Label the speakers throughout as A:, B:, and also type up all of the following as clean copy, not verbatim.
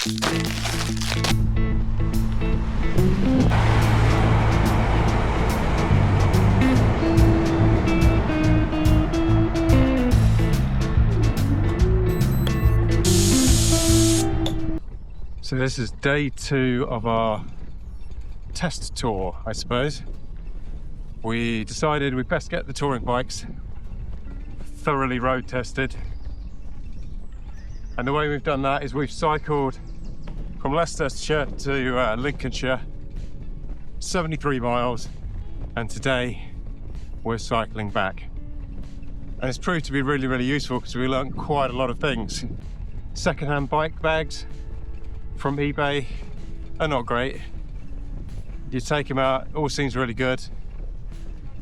A: So this is day 2 of our test tour, I suppose. We decided we'd best get the touring bikes thoroughly road tested. And the way we've done that is we've cycled from Leicestershire to Lincolnshire, 73 miles, and today we're cycling back. And it's proved to be really, really useful because we learned quite a lot of things. Second-hand bike bags from eBay are not great. You take them out, it all seems really good,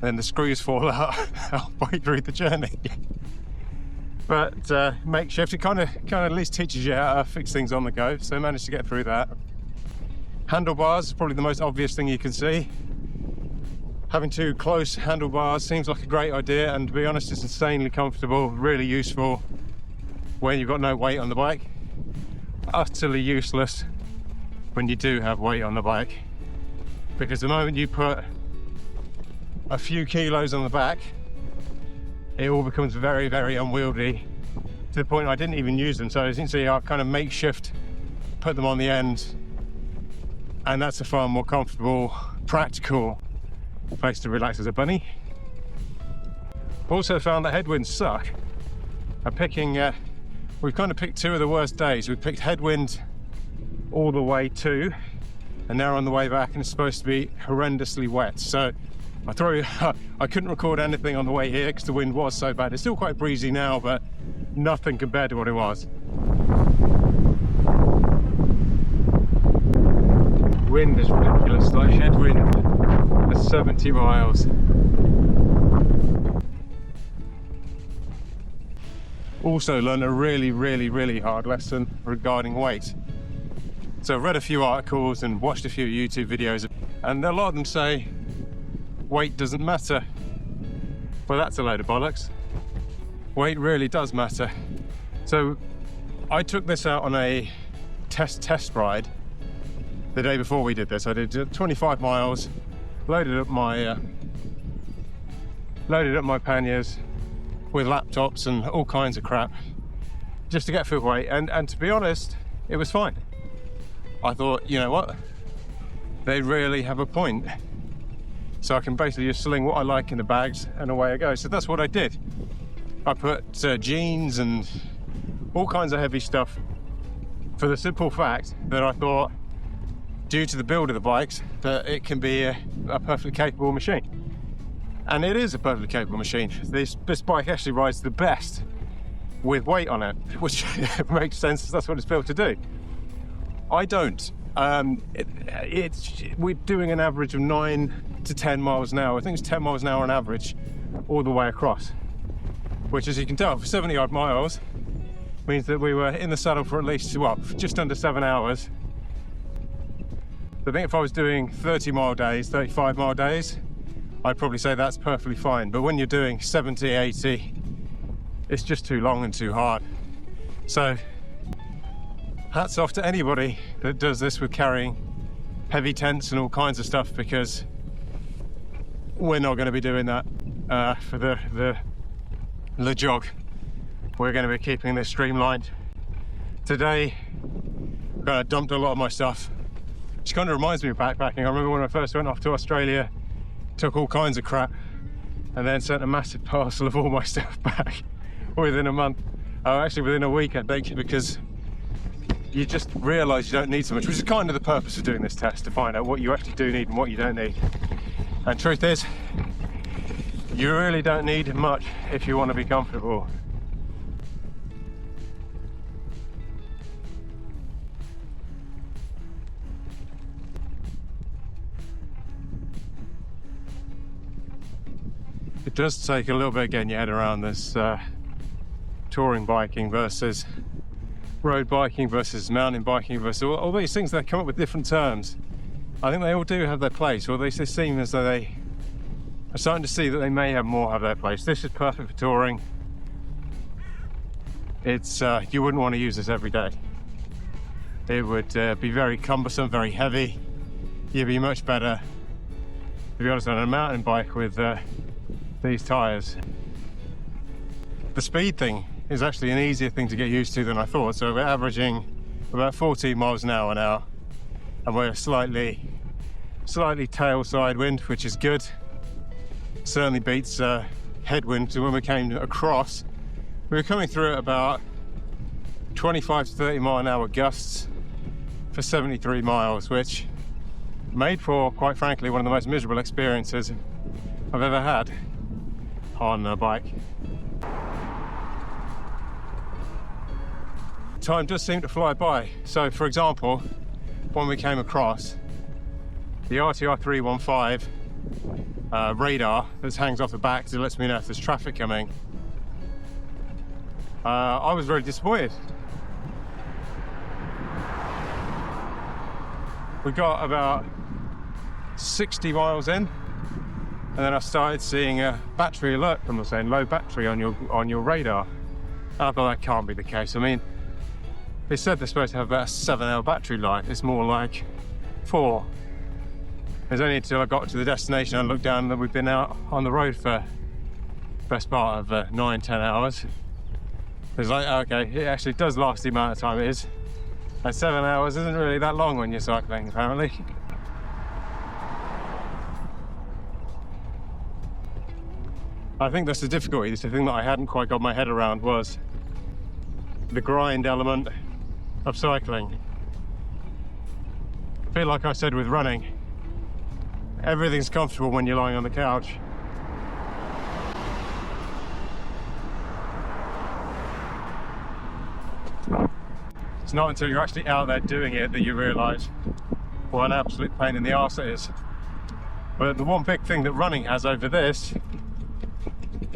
A: then the screws fall out halfway through the journey. But makeshift, it kind of at least teaches you how to fix things on the go, so I managed to get through that. Handlebars is probably the most obvious thing you can see. Having 2 close handlebars seems like a great idea, and to be honest, it's insanely comfortable, really useful when you've got no weight on the bike. Utterly useless when you do have weight on the bike, because the moment you put a few kilos on the back, it all becomes very, very unwieldy, to the point I didn't even use them. So as you can see, I kind of makeshift put them on the end, and that's a far more comfortable, practical place to relax as a bunny. Also found that headwinds suck. We've kind of picked 2 of the worst days. We've picked headwind all the way to, and now on the way back, and it's supposed to be horrendously wet. So I couldn't record anything on the way here because the wind was so bad. It's still quite breezy now, but nothing compared to what it was. Wind is ridiculous, like headwind for 70 miles. Also learned a really, really, really hard lesson regarding weight. So I've read a few articles and watched a few YouTube videos, and a lot of them say weight doesn't matter. Well, that's a load of bollocks. Weight really does matter. So I took this out on a test ride the day before we did this. I did 25 miles, loaded up my panniers with laptops and all kinds of crap just to get foot weight, and to be honest, it was fine. I thought, you know what, they really have a point, so I can basically just sling what I like in the bags and away I go. So that's what I did. I put jeans and all kinds of heavy stuff, for the simple fact that I thought, due to the build of the bikes, that it can be a perfectly capable machine. And it is a perfectly capable machine. This bike actually rides the best with weight on it, which makes sense, that's what it's built to do. I don't. We're doing an average of 9 to 10 miles an hour. I think it's 10 miles an hour on average all the way across, which, as you can tell, for 70 odd miles means that we were in the saddle for at least, well, just under 7 hours. I think if I was doing 30-mile days, 35-mile days, I'd probably say that's perfectly fine. But when you're doing 70, 80, it's just too long and too hard. So hats off to anybody that does this with carrying heavy tents and all kinds of stuff, because we're not going to be doing that for the jog. We're going to be keeping this streamlined. Today, I dumped a lot of my stuff, which kind of reminds me of backpacking. I remember when I first went off to Australia, took all kinds of crap, and then sent a massive parcel of all my stuff back within a month. Actually within a week, I think, because you just realise you don't need so much, which is kind of the purpose of doing this test, to find out what you actually do need and what you don't need. And truth is, you really don't need much if you want to be comfortable. It does take a little bit getting your head around this touring biking versus road biking versus mountain biking versus all these things. They come up with different terms. I think they all do have their place, or they seem as though they are starting to see that they may have more have their place. This is perfect for touring. It's you wouldn't want to use this every day. it would be very cumbersome, very heavy. You'd be much better, to be honest, on a mountain bike with these tyres. The speed thing is actually an easier thing to get used to than I thought. So we're averaging about 14 miles an hour now, and we're slightly tail side wind, which is good. Certainly beats headwind. So when we came across, we were coming through at about 25 to 30 mile an hour gusts for 73 miles, which made for, quite frankly, one of the most miserable experiences I've ever had on a bike. Time does seem to fly by. So for example, when we came across the RTR 315 radar that hangs off the back that lets me know if there's traffic coming, I was very disappointed. We got about 60 miles in, and then I started seeing a battery alert from them saying low battery on your radar. I thought that can't be the case. I mean, they said they're supposed to have about a 7-hour battery life. It's more like 4. It was only until I got to the destination and looked down that we've been out on the road for the best part of 9-10 hours. It's like, okay, it actually does last the amount of time it is. And 7 hours isn't really that long when you're cycling, apparently. I think that's the difficulty. The thing that I hadn't quite got my head around was the grind element of cycling. I feel like I said with running, everything's comfortable when you're lying on the couch. It's not until you're actually out there doing it that you realise what an absolute pain in the arse it is. But the one big thing that running has over this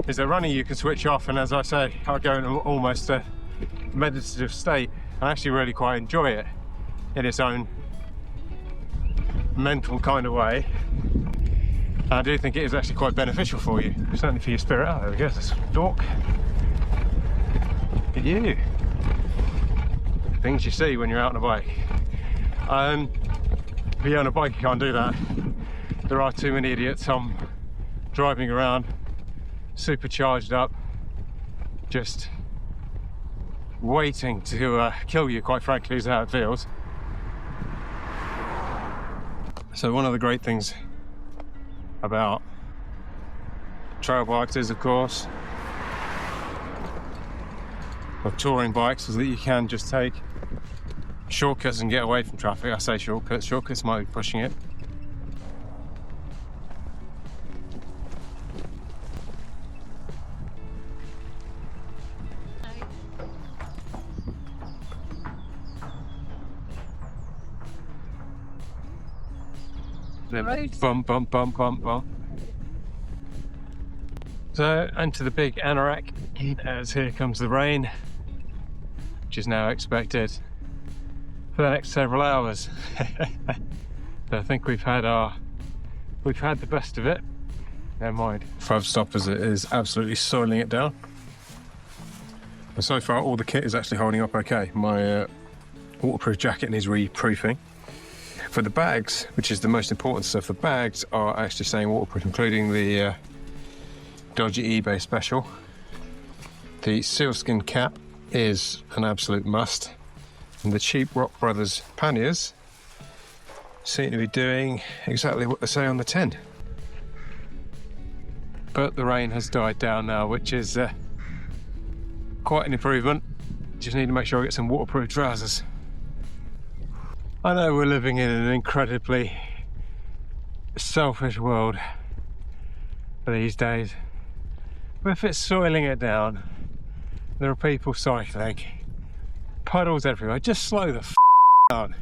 A: is that running you can switch off, and as I say, I go into almost a meditative state. I actually really quite enjoy it in its own mental kind of way. And I do think it is actually quite beneficial for you, certainly for your spirit. Oh, there we go, this dork. Look at you. Things you see when you're out on a bike. But yeah, on a bike you can't do that. There are too many idiots driving around supercharged up, just waiting to kill you, quite frankly, is how it feels. So one of the great things about trail bikes is, of course, of touring bikes, is that you can just take shortcuts and get away from traffic. I say shortcuts might be pushing it. Bump, bump, bump, bump, bump. So, into the big anorak, as here comes the rain, which is now expected for the next several hours. But I think we've had the best of it. Never mind. 5 stop as it is absolutely soiling it down. And so far, all the kit is actually holding up okay. My waterproof jacket needs re-proofing. For the bags, which is the most important stuff, the bags are actually staying waterproof, including the dodgy eBay special. The sealskin cap is an absolute must, and the cheap Rock Brothers panniers seem to be doing exactly what they say on the tin. But the rain has died down now, which is quite an improvement. Just need to make sure I get some waterproof trousers. I know we're living in an incredibly selfish world these days, but if it's soiling it down, there are people cycling, puddles everywhere, just slow the f down.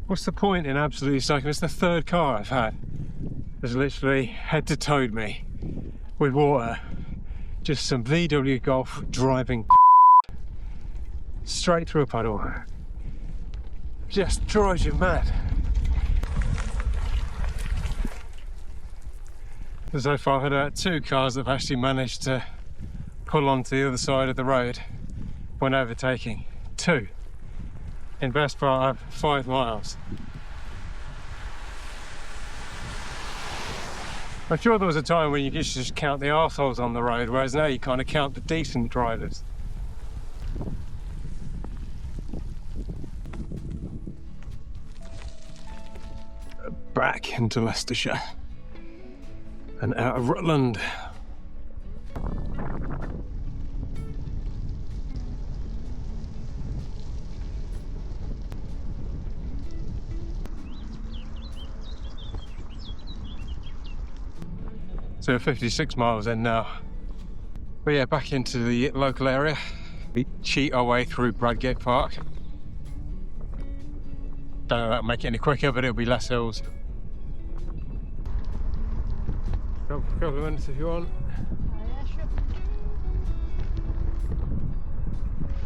A: What's the point in absolutely cycling? It's the 3rd car I've had that's literally head to toed me with water. Just some VW Golf driving straight through a puddle. Just drives you mad. So far I've had about 2 cars that have actually managed to pull onto the other side of the road when overtaking. 2. in best part of 5 miles. I'm sure there was a time when you used to just count the arseholes on the road, whereas now you kind of count the decent drivers. Back into Leicestershire and out of Rutland. So 56 miles in now. But yeah, back into the local area. We cheat our way through Bradgate Park. Don't know if that'll make it any quicker, but it'll be less hills. Stop for a couple of minutes if you want.